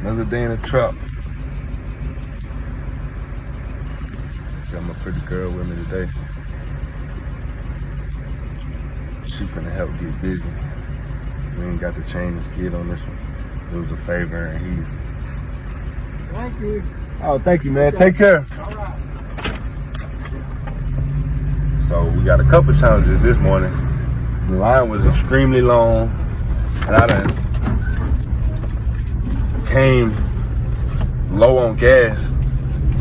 Another day in the truck. Got my pretty girl with me today. She finna help get busy. We ain't got the chain and skid on this one. It was a favor and he. Thank you. Oh, thank you, man. Take care. All right. So we got a couple challenges this morning. The line was extremely long, and I done came low on gas.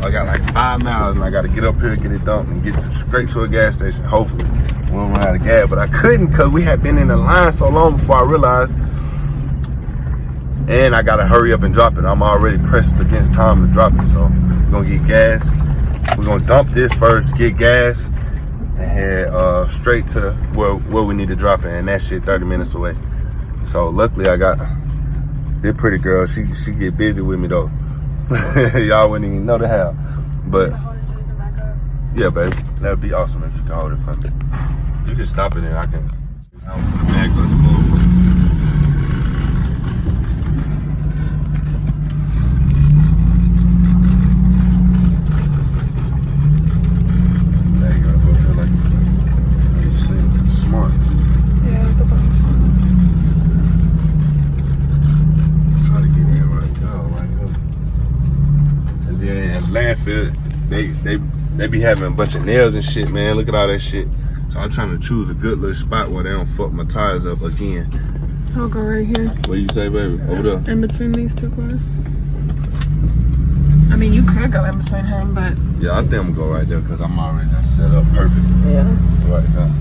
I got like 5 miles, and I got to get up here, get it dumped, and get straight to a gas station. Hopefully, we won't run out of gas. But I couldn't because we had been in the line so long before I realized. And I got to hurry up and drop it. I'm already pressed against time to drop it. So we're going to get gas. We're going to dump this first, get gas, and head straight to where we need to drop it. And that shit 30 minutes away. So luckily I got this pretty girl. She get busy with me though. Y'all wouldn't even know the how. But yeah, baby, that'd be awesome if you can hold it for me. You can stop it and I can. I'm finna back up the motherfucker. Landfill, they be having a bunch of nails and shit, man. Look at all that shit. So I'm trying to choose a good little spot where they don't fuck my tires up again. I'll go right here. What you say, baby? Over there. In between these two cars. I mean, you could go in between him, but yeah, I think I'm gonna go right there because I'm already set up perfect. Yeah. Right now.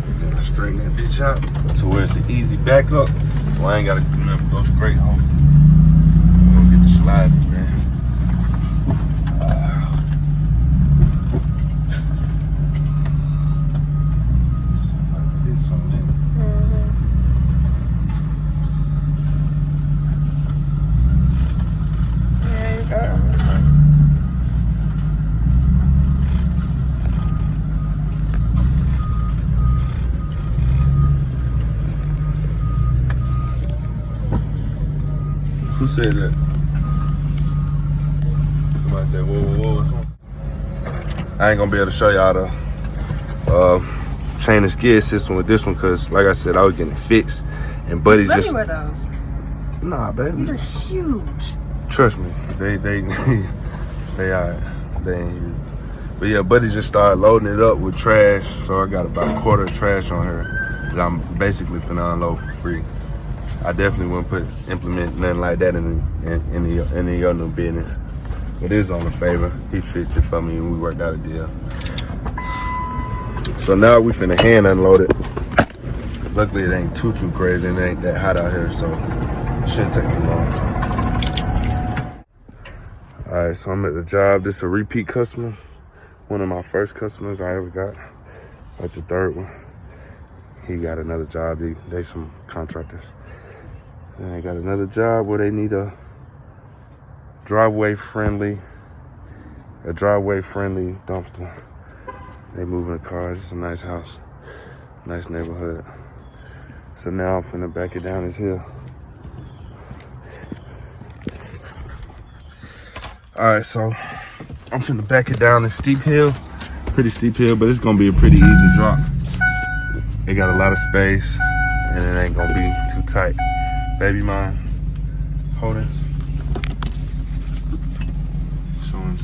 We're gonna straighten that bitch out to where it's an easy backup. So I ain't gotta do nothing but go straight home. We're gonna get the sliders, man. I did something in it. Yeah, you got it. Who said that? Somebody said, whoa, whoa, whoa, or something? I ain't gonna be able to show y'all the chain and skid system with this one because, like I said, I was getting it fixed. And Buddy Let just... me wear those. Nah, baby. These are huge. Trust me, they alright. They ain't huge. But yeah, Buddy just started loading it up with trash, so I got about a quarter of trash on here that I'm basically finna unload for free. I definitely wouldn't implement nothing like that in your new business. It is on a favor. He fixed it for me and we worked out a deal. So now we finna hand unload it. Luckily it ain't too crazy and it ain't that hot out here, so it shouldn't take too long. Alright, so I'm at the job. This is a repeat customer. One of my first customers I ever got. Like the third one. He got another job. They some contractors. And I got another job where they need a driveway friendly dumpster. They moving the cars. It's a nice house, nice neighborhood. So now I'm finna back it down this hill. All right, so I'm finna back it down this steep hill, pretty steep hill, but it's gonna be a pretty easy drop. It got a lot of space and it ain't gonna be too tight. Baby mine, holding, showing.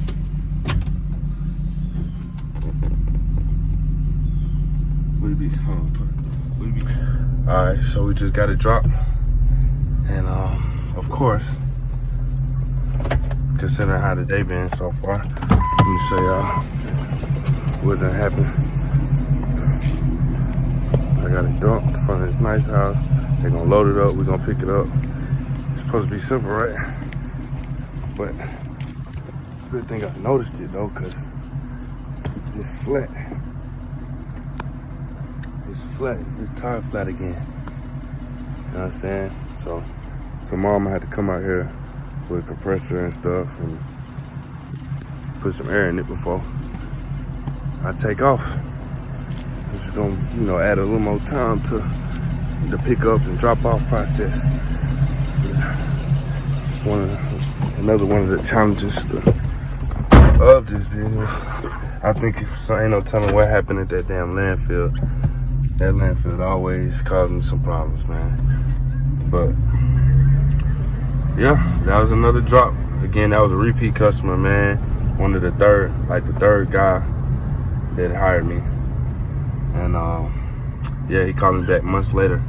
Would it be? Hold on, would it be? All right, so we just got it dropped, and of course, considering how the day been so far, let me show y'all what done happened. I got it dumped in front of this nice house. They're gonna load it up, we're gonna pick it up. It's supposed to be simple, right? But good thing I noticed it though, cause it's flat. It's flat, it's tire flat again. You know what I'm saying? So tomorrow I'm gonna have to come out here with a compressor and stuff and put some air in it before I take off. It's gonna, add a little more time to the pickup and drop off process. It's another one of the challenges of this business. I think ain't no telling what happened at that damn landfill. That landfill always causing me some problems, man. But yeah, that was another drop. Again, that was a repeat customer, man. One of the third guy that hired me. And yeah, he called me back months later.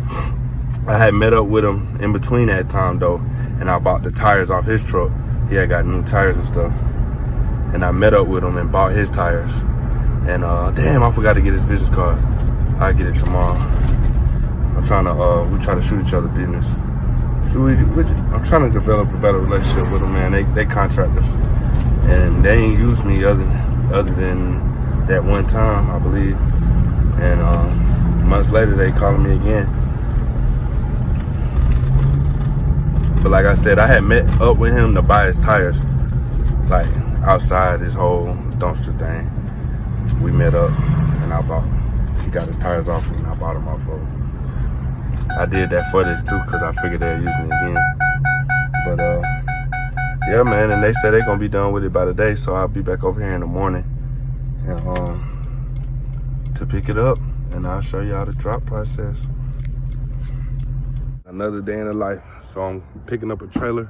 I had met up with him in between that time though, and I bought the tires off his truck. He had got new tires and stuff. And I met up with him and bought his tires. And damn, I forgot to get his business card. I'll get it tomorrow. I'm trying to, we try to shoot each other business. I'm trying to develop a better relationship with them, man. They contractors. And they ain't used me other than that one time, I believe. And months later, they calling me again. But like I said, I had met up with him to buy his tires. Like, outside this whole dumpster thing. We met up, and he got his tires off me, and I bought them off of him. I did that for this too, because I figured they'd use me again. But yeah, man, and they said they're gonna be done with it by the day, so I'll be back over here in the morning and to pick it up, and I'll show you how the drop process. Another day in the life. So I'm picking up a trailer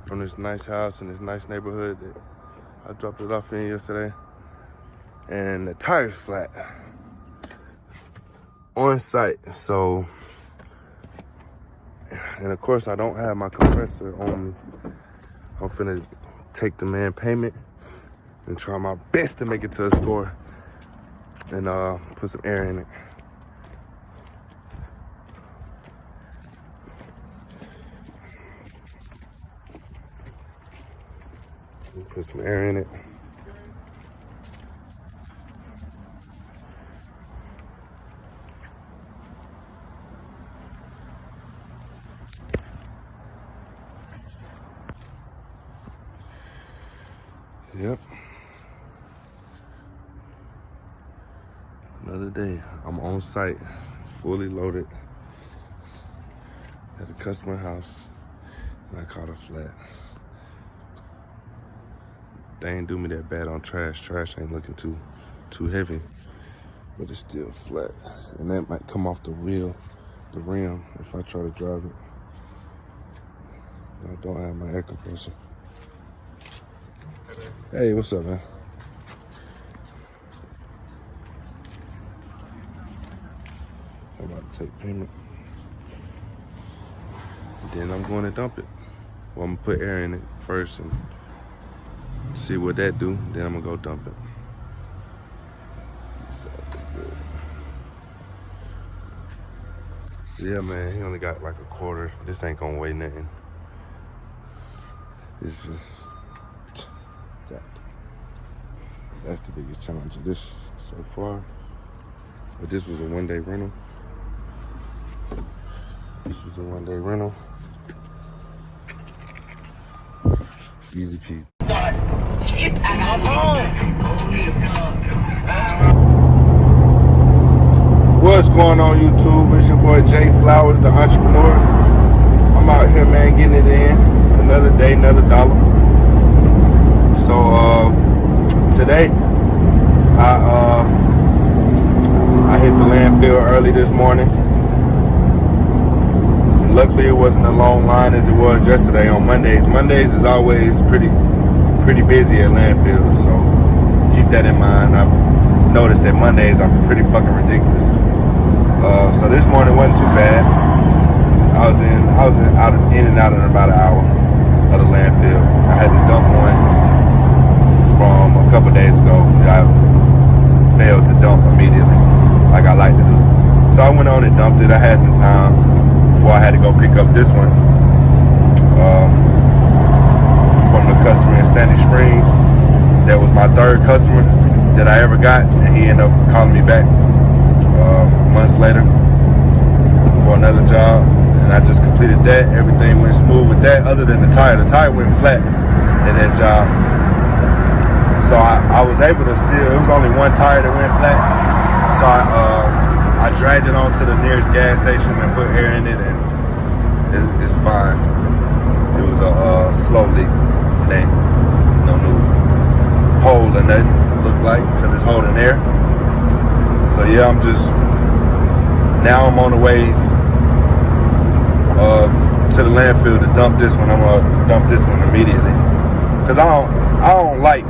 from this nice house in this nice neighborhood that I dropped it off in yesterday, and the tire's flat on site. So, and of course I don't have my compressor on me. I'm finna take the man payment and try my best to make it to a score and put some air in it. Put some air in it. Yep. Another day. I'm on site, fully loaded at a customer house, and I caught a flat. They ain't do me that bad on trash. Trash ain't looking too heavy, but it's still flat. And that might come off the rim, if I try to drive it. I don't have my air compressor. Hey, what's up, man? I'm about to take payment. Then I'm going to dump it. Well, I'm gonna put air in it first and see what that do, then I'm gonna go dump it. Yeah, man, he only got like a quarter. This ain't gonna weigh nothing. It's just that. That's the biggest challenge of this so far. But this was a one-day rental. Easy peasy. What's going on, YouTube? It's your boy Jay Flowers, the entrepreneur. I'm out here, man, getting it in. Another day, another dollar. So today I hit the landfill early this morning. And luckily it wasn't a long line as it was yesterday on Mondays. Mondays is always pretty busy at landfills, so keep that in mind. I've noticed that Mondays are pretty fucking ridiculous. So this morning wasn't too bad. I was in and out in about an hour of the landfill. I had to dump one from a couple days ago that I failed to dump immediately, like I like to do. So I went on and dumped it. I had some time before I had to go pick up this one from the customer in Sandy Springs. That was my third customer that I ever got, and he ended up calling me back months later for another job, and I just completed that. Everything went smooth with that, other than the tire. The tire went flat in that job, so I was able to still. It was only one tire that went flat, so I I dragged it onto the nearest gas station and put air in it, and it's fine. It was a slow leak. It ain't no new hole or nothing, look like, because it's holding air. So yeah, now I'm on the way to the landfill to dump this one. I'm gonna dump this one immediately, because I don't like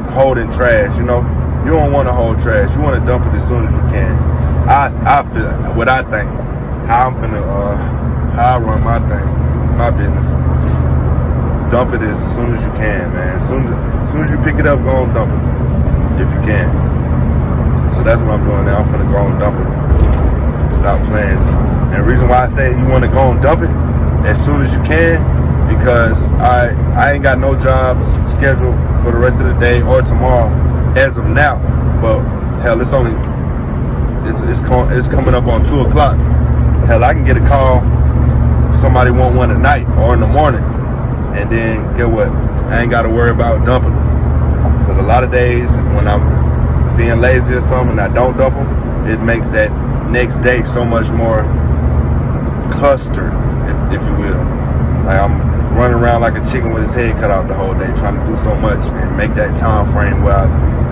holding trash. You don't want to hold trash. You want to dump it as soon as you can. I feel what I think, how I run my thing, my business. Dump it as soon as you can, man. As soon as you pick it up, go and dump it if you can. So that's what I'm doing now. I'm finna go and dump it. Stop playing. And the reason why I say you want to go and dump it as soon as you can, because I ain't got no jobs scheduled for the rest of the day or tomorrow as of now. But hell, it's coming up on 2 o'clock. Hell, I can get a call if somebody want one at night or in the morning, and then get what? I ain't got to worry about dumping them. Because a lot of days when I'm being lazy or something and I don't dump them, it makes that next day so much more clustered, if you will. Like I'm running around like a chicken with his head cut out the whole day, trying to do so much and make that time frame where I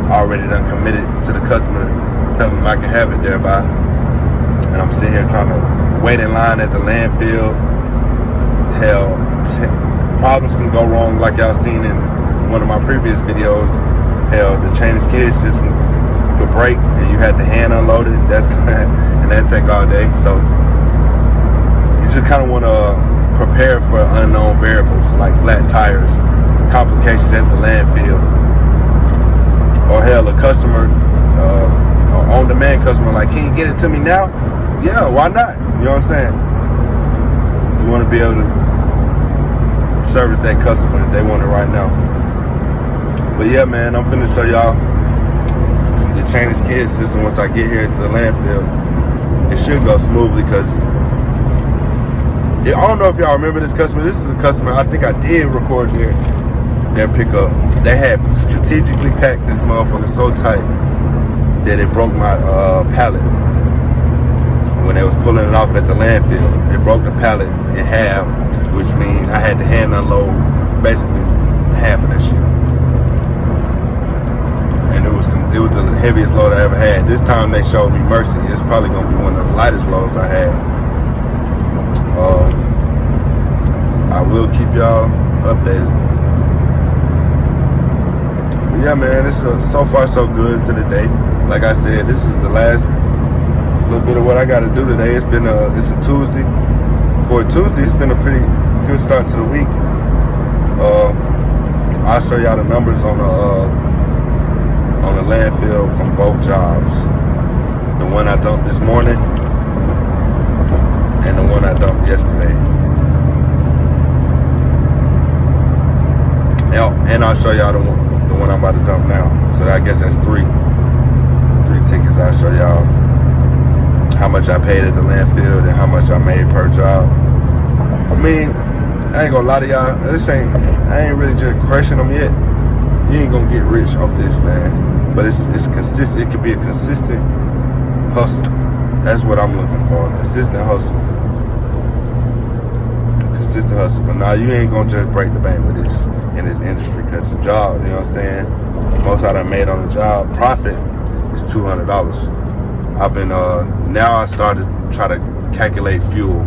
already done committed to the customer, telling them I can have it there by. And I'm sitting here trying to wait in line at the landfill. Hell, problems can go wrong, like y'all seen in one of my previous videos. Hell, the chain of skid system could break and you had to hand unload it. And that take all day. So you just kind of want to prepare for unknown variables like flat tires, complications at the landfill, or hell, a customer, an on-demand customer, like, can you get it to me now? Yeah, why not? You know what I'm saying? You want to be able to service that customer if they want it right now. But yeah, man, I'm finna show y'all the chain of skid system once I get here to the landfill. It should go smoothly, because I don't know if y'all remember this customer. This is a customer, I think I did record their pickup. They had strategically packed this motherfucker so tight that it broke my pallet. When they was pulling it off at the landfill, it broke the pallet in half, which means I had to hand unload basically half of that shit. And it was the heaviest load I ever had. This time they showed me mercy. It's probably gonna be one of the lightest loads I had. I will keep y'all updated. But yeah, man, it's so far so good to the day. Like I said, this is the last little bit of what I got to do today. It's a Tuesday. For a Tuesday, it's been a pretty good start to the week. I'll show y'all the numbers on the landfill from both jobs. The one I dumped this morning and the one I dumped yesterday. And I'll show y'all the one I'm about to dump now. So I guess that's three tickets. I'll show y'all how much I paid at the landfill and how much I made per job. I mean, I ain't gonna lie to y'all. I ain't really just crushing them yet. You ain't gonna get rich off this, man. But it's consistent. It could be a consistent hustle. That's what I'm looking for. Consistent hustle. Consistent hustle. But now you ain't gonna just break the bank with this in this industry, because the job, you know what I'm saying? The most I done made on the job profit is $200. I've been now I started to try to calculate fuel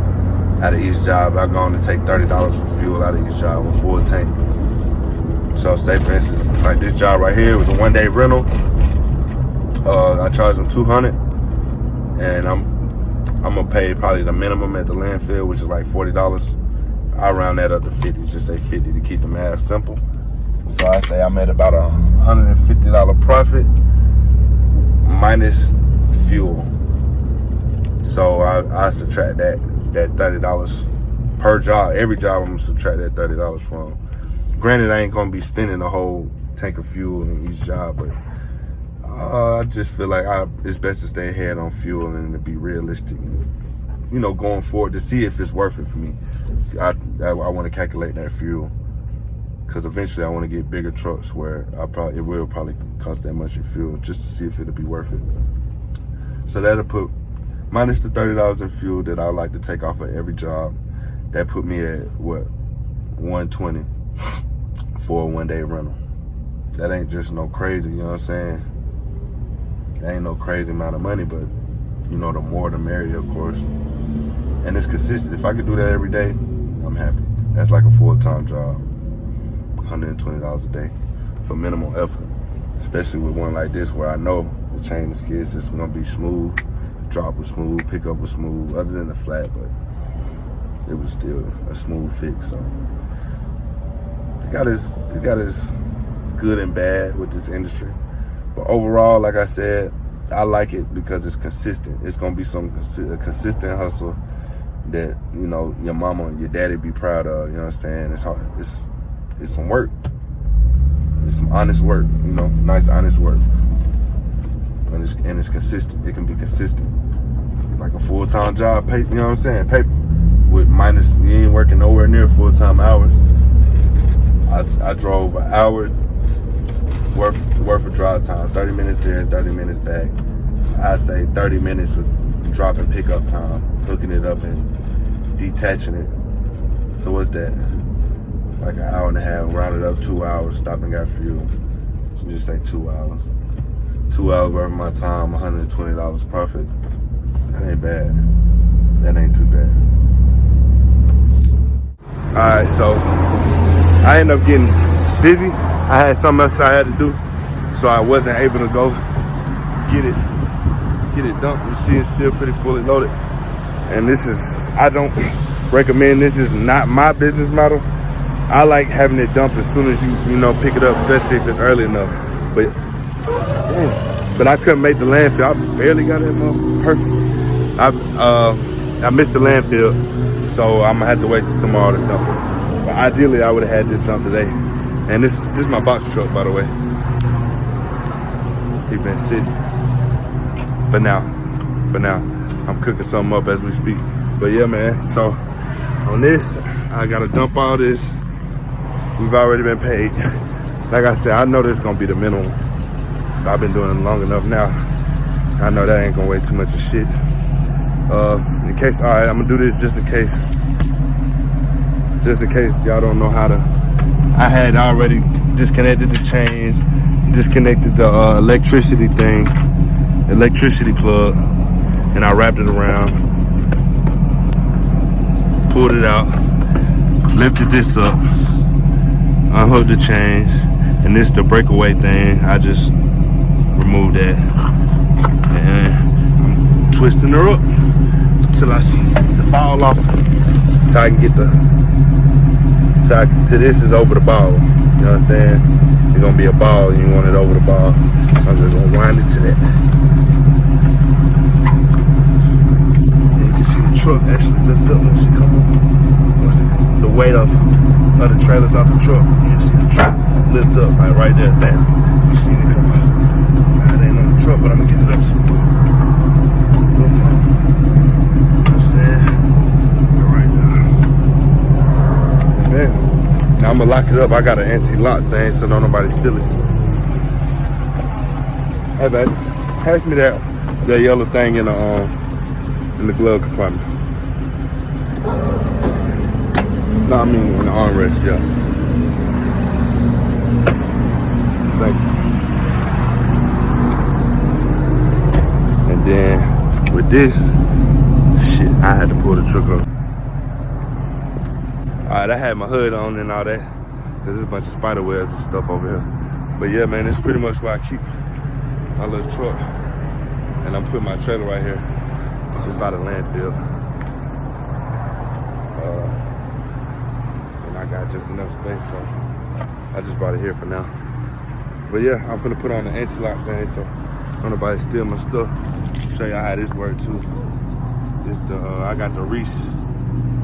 out of each job. I've gone to take $30 for fuel out of each job with full tank. So say for instance, like this job right here was a 1-day rental. I charged them $200, and I'm gonna pay probably the minimum at the landfill, which is like $40. I round that up to 50, just say 50 to keep the math simple. So I say I'm at about $150 profit minus fuel. So I subtract that $30 per job. Every job I'm gonna subtract that $30 from. Granted, I ain't gonna be spending a whole tank of fuel in each job, but I just feel like it's best to stay ahead on fuel and to be realistic, you know, going forward to see if it's worth it for me. I want to calculate that fuel, because eventually I want to get bigger trucks where it will probably cost that much in fuel, just to see if it'll be worth it. So that'll put minus the $30 in fuel that I like to take off of every job, that put me at what, 120 for a 1-day rental. That ain't just no crazy, you know what I'm saying? That ain't no crazy amount of money, but you know, the more the merrier, of course. And it's consistent. If I could do that every day, I'm happy. That's like a full-time job. $120 a day for minimal effort. Especially with one like this where I know the chain of skid system gonna be smooth, the drop was smooth, pickup was smooth, other than the flat, but it was still a smooth fix. So it got its good and bad with this industry. But overall, like I said, I like it because it's consistent. It's gonna be some consistent hustle that, you know, your mama and your daddy be proud of. You know what I'm saying? It's hard. It's some work. It's some honest work. You know, nice honest work. And it's consistent. It can be consistent, like a full-time job. You know what I'm saying? Paper with minus. You ain't working nowhere near full-time hours. I drove an hour worth of drive time, 30 minutes there, 30 minutes back. I say 30 minutes of dropping pickup time, hooking it up and detaching it. So what's that? Like an hour and a half, rounded up 2 hours, stopped and got fuel. So just say 2 hours. 2 hours worth of my time, $120 profit. That ain't bad. That ain't too bad. All right, so I ended up getting busy. I had something else I had to do, so I wasn't able to go get it dumped. You see, it's still pretty fully loaded. And this is, I don't recommend, this is not my business model. I like having it dumped as soon as you know, pick it up, especially if it's early enough. But damn, but I couldn't make the landfill. I barely got it perfect. I missed the landfill, so I'm gonna have to wait till tomorrow to dump it. But ideally, I would have had this dumped today. And this is my box truck, by the way. He been sitting. But now, I'm cooking something up as we speak. But yeah, man, so on this, I gotta dump all this. We've already been paid. Like I said, I know this is gonna be the minimum. I've been doing it long enough now. I know that ain't gonna weigh too much of shit. In case, all right, I'm gonna do this just in case y'all don't know how to. I had already disconnected the chains, disconnected the electricity plug, and I wrapped it around, pulled it out, lifted this up, unhooked the chains, and this the breakaway thing. I just removed that, and I'm twisting her up till I see the ball off, till I can get till this is over the ball. You know what I'm saying? It's gonna be a ball, you want it over the ball. I'm just gonna wind it to that. And you can see the truck actually lift up once it come on. The weight of the trailers off the truck. You can see the truck lift up right there, bam. You see it come out. Nah, it ain't on the truck, but I'm gonna get it up some more. You know what I'm saying? Now I'm gonna lock it up. I got an anti-lock thing so don't nobody steal it. Hey baby, pass me that yellow thing in the glove compartment. No, I mean in the armrest, yeah. Thank you. And then with this, shit, I had to pull the truck up. Alright, I had my hood on and all that, cause there's a bunch of spider webs and stuff over here. But yeah, man, it's pretty much where I keep my little truck. And I'm putting my trailer right here. It's by the landfill. And I got just enough space, so I just brought it here for now. But yeah, I'm finna put on the anti-lock thing, so don't nobody steal my stuff. Show you how this works too. This I got the Reese.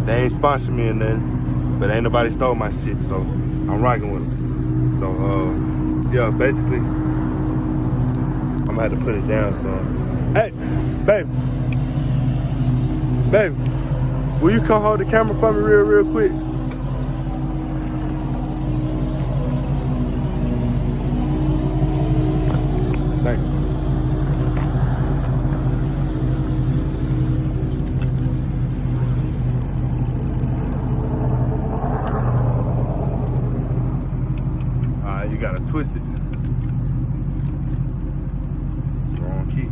They ain't sponsoring me or nothing, but ain't nobody stole my shit, so I'm rocking with them. So, yeah, basically, I'm gonna have to put it down, so. Hey, babe. Babe, will you come hold the camera for me real quick? Thank you. got twisted. It's the wrong key.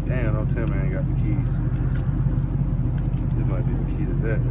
Damn, don't tell me I ain't got the keys. This might be the key to that.